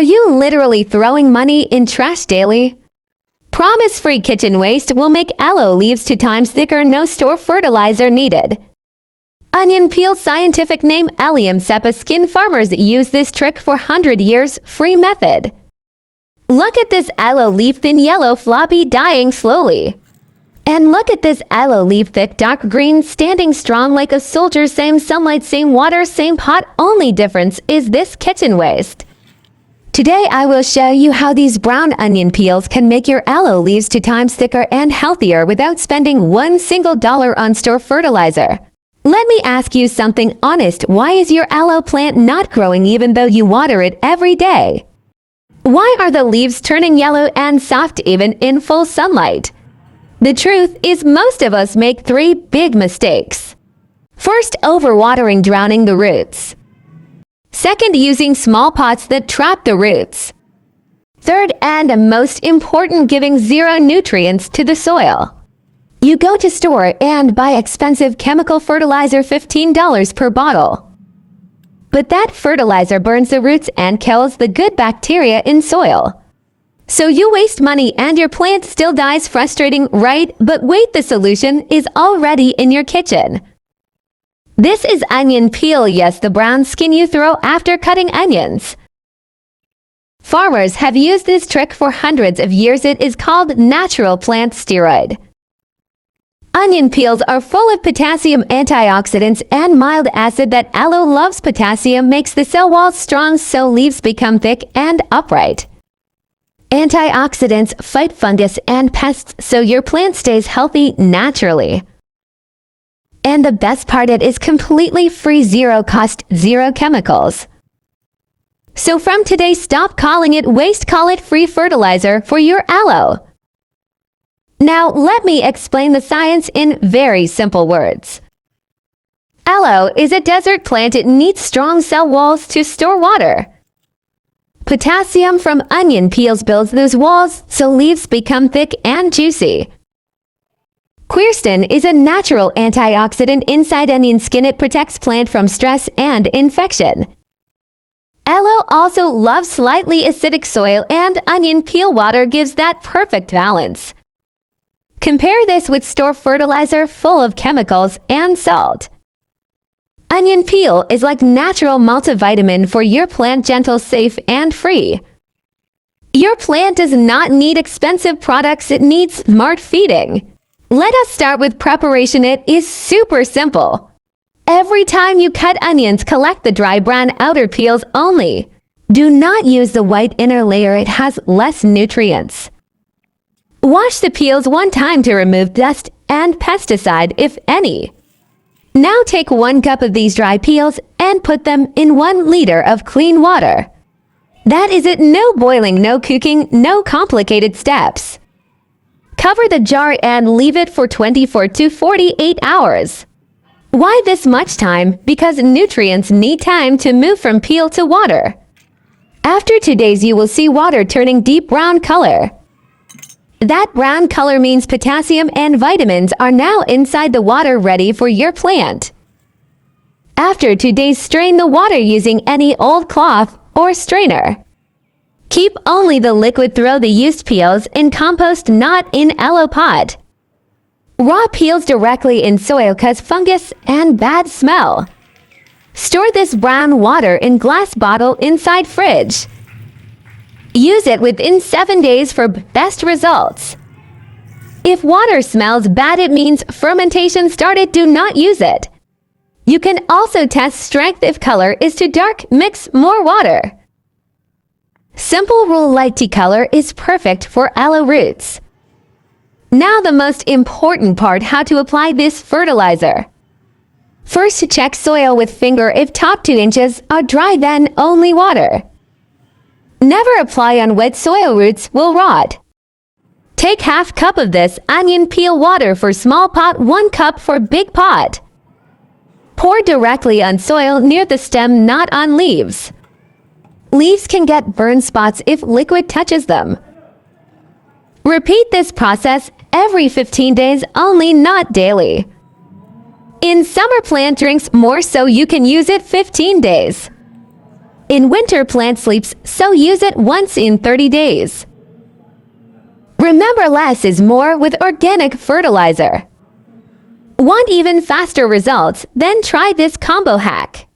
Are you literally throwing money in trash daily? Promise-free kitchen waste will make aloe leaves 2 times thicker, no store fertilizer needed. Onion peel scientific name Allium cepa skin farmers use this trick for 100 years free method. Look at this aloe leaf thin yellow floppy dying slowly. And look at this aloe leaf thick dark green standing strong like a soldier, same sunlight, same water, same pot, only difference is this kitchen waste. Today I will show you how these brown onion peels can make your aloe leaves 2 times thicker and healthier without spending $1 single on store fertilizer. Let me ask you something honest. Why is your aloe plant not growing even though you water it every day? Why are the leaves turning yellow and soft even in full sunlight? The truth is most of us make 3 big mistakes. First, overwatering, drowning the roots. Second, using small pots that trap the roots. Third, and most important, giving 0 nutrients to the soil. You go to store and buy expensive chemical fertilizer, $15 per bottle. But that fertilizer burns the roots and kills the good bacteria in soil. So you waste money and your plant still dies. Frustrating, right? But wait, the solution is already in your kitchen. This is onion peel, yes, the brown skin you throw after cutting onions. Farmers have used this trick for hundreds of years. It is called natural plant steroid. Onion peels are full of potassium, antioxidants, and mild acid that aloe loves. Potassium makes the cell walls strong so leaves become thick and upright. Antioxidants fight fungus and pests so your plant stays healthy naturally. And the best part, it is completely free, 0 cost, 0 chemicals. So from today, stop calling it waste, call it free fertilizer for your aloe. Now let me explain the science in very simple words. Aloe is a desert plant. It needs strong cell walls to store water. Potassium from onion peels builds those walls so leaves become thick and juicy. Quercetin is a natural antioxidant inside onion skin. It protects plant from stress and infection. Aloe also loves slightly acidic soil, and onion peel water gives that perfect balance. Compare this with store fertilizer full of chemicals and salt. Onion peel is like natural multivitamin for your plant, gentle, safe, and free. Your plant does not need expensive products, it needs smart feeding. Let us start with preparation. It is super simple. Every time you cut onions, collect the dry brown outer peels only. Do not use the white inner layer, it has less nutrients. Wash the peels 1 time to remove dust and pesticide, if any. Now take 1 cup of these dry peels and put them in 1 liter of clean water. That is it, no boiling, no cooking, no complicated steps. Cover the jar and leave it for 24 to 48 hours. Why this much time? Because nutrients need time to move from peel to water. After 2 days, you will see water turning deep brown color. That brown color means potassium and vitamins are now inside the water, ready for your plant. After 2 days, strain the water using any old cloth or strainer. Keep only the liquid, throw the used peels in compost, not in aloe pot. Raw peels directly in soil cause fungus and bad smell. Store this brown water in glass bottle inside fridge. Use it within 7 days for best results. If water smells bad, it means fermentation started. Do not use it. You can also test strength. If color is too dark, mix more water. Simple rule: light tea color is perfect for aloe roots. Now the most important part, how to apply this fertilizer. First, check soil with finger. If top 2 inches are dry, then only water. Never apply on wet soil, roots will rot. Take ½ cup of this onion peel water for small pot, 1 cup for big pot. Pour directly on soil near the stem, not on leaves. Leaves can get burn spots if liquid touches them. Repeat this process every 15 days only, not daily. In summer, plant drinks more so you can use it 15 days. In winter, plant sleeps, so use it once in 30 days. Remember, less is more with organic fertilizer. Want even faster results? Then try this combo hack.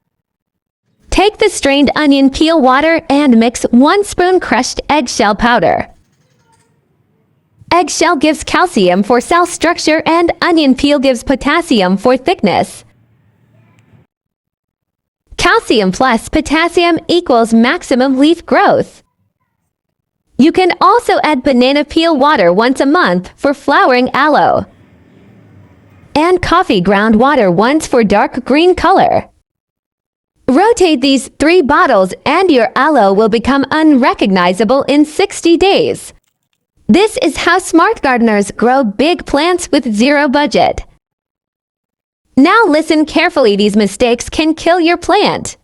Take the strained onion peel water and mix 1 spoon crushed eggshell powder. Eggshell gives calcium for cell structure and onion peel gives potassium for thickness. Calcium plus potassium equals maximum leaf growth. You can also add banana peel water once a month for flowering aloe. And coffee ground water once for dark green color. Rotate these 3 bottles and your aloe will become unrecognizable in 60 days. This is how smart gardeners grow big plants with zero budget. Now listen carefully, these mistakes can kill your plant.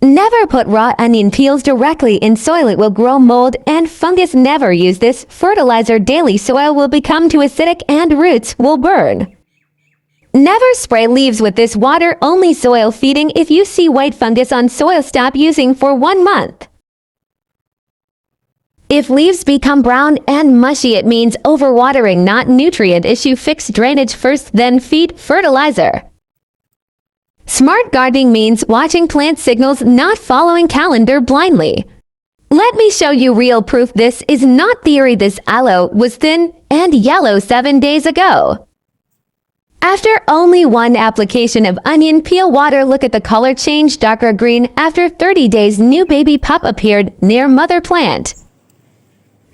Never put raw onion peels directly in soil, it will grow mold and fungus. Never use this fertilizer daily, soil will become too acidic and roots will burn. Never spray leaves with this water, only soil feeding. If you see white fungus on soil, stop using for 1 month. If leaves become brown and mushy, it means overwatering, not nutrient issue. Fix drainage first, then feed fertilizer. Smart gardening means watching plant signals, not following calendar blindly. Let me show you real proof. This is not theory. This aloe was thin and yellow 7 days ago. After only 1 application of onion peel water, look at the color change, darker green. After 30 days, new baby pup appeared near mother plant.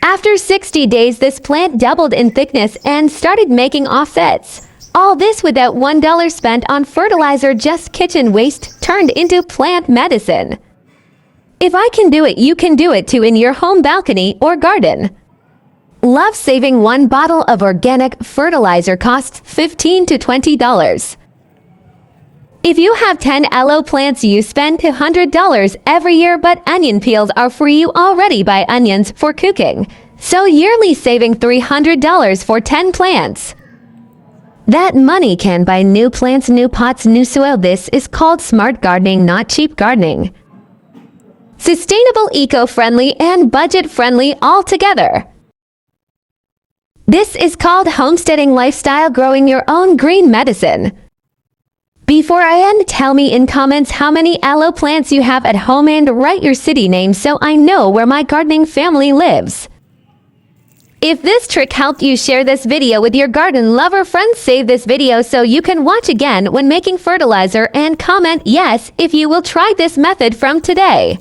After 60 days, this plant doubled in thickness and started making offsets. All this without $1 spent on fertilizer, just kitchen waste turned into plant medicine. If I can do it, you can do it too in your home, balcony, or garden. Love saving. 1 bottle of organic fertilizer costs $15 to $20. If you have 10 aloe plants, you spend $200 every year, but onion peels are free. You already buy onions for cooking, so yearly saving $300 for 10 plants. That money can buy new plants, new pots, new soil. This is called smart gardening, not cheap gardening. Sustainable, eco-friendly, and budget-friendly all together. This is called homesteading lifestyle, growing your own green medicine. Before I end, tell me in comments how many aloe plants you have at home and write your city name so I know where my gardening family lives. If this trick helped you, share this video with your garden lover friends. Save this video so you can watch again when making fertilizer, and comment yes if you will try this method from today.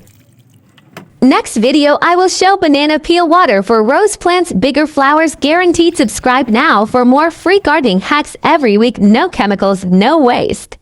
Next video I will show banana peel water for rose plants, bigger flowers guaranteed. Subscribe now for more free gardening hacks every week. No chemicals, no waste.